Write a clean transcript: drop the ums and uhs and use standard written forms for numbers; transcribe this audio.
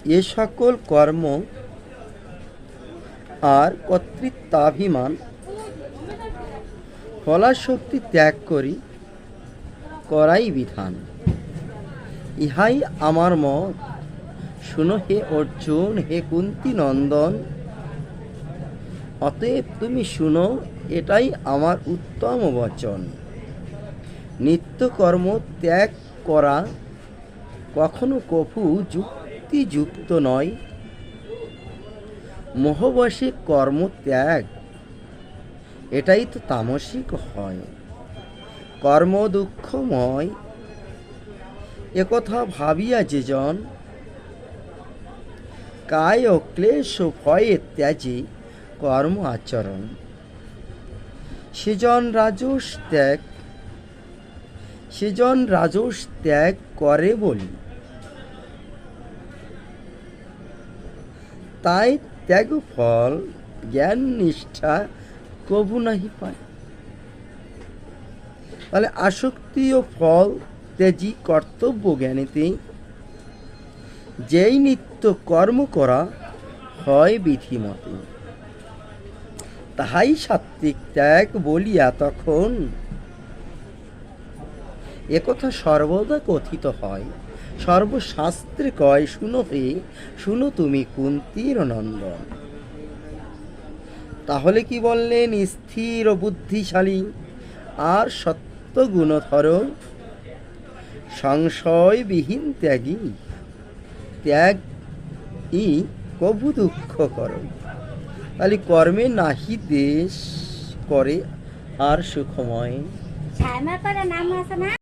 এ সকল কর্ম আর কর্তৃত্বাভিমান ফলাশক্তি ত্যাগ করি করাই বিধান। ইহাই আমার মত। শুনো হে অর্জুন, হে কুন্তী নন্দন, অতএব তুমি শুনো, এটাই আমার উত্তম বচন। নিত্যকর্ম ত্যাগ করা কখনো কভু যুক্তিযুক্ত নয়। মোহবশে কর্ম ত্যাগ, এটাই তো তামসিক হয়, কর্ম দুঃখময়। একথা ভাবিয়া যেজন কায় ও ক্লেশ ভয়ে ত্যাজি কর্ম আচরণ, সেজন রাজস ত্যাগ করে বলি, তাই ত্যাগ ফল জ্ঞান নিষ্ঠা কভু নাহি পায়। তাহলে আসক্তি ও ফল ত্যাজি কর্তব্য জ্ঞানীতে যেই নিত্য কর্ম করা হয় বিধিমতে, তাহাই সাত্ত্বিক ত্যাগ বলিয়া তখন একথা সর্বদা কথিত হয়। সর্বশাস্ত্রে কয়, শুনো হে, শুনো তুমি কুন্তীর নন্দন। তাহলে কি বললেন? স্থির ও বুদ্ধিশালী আর সত্যগুণধর, সংশয়বিহীন ত্যাগী, ত্যাগই কভু দুঃখ কর। তাহলে কর্মে নাহি দেশ করে আর সুখময়।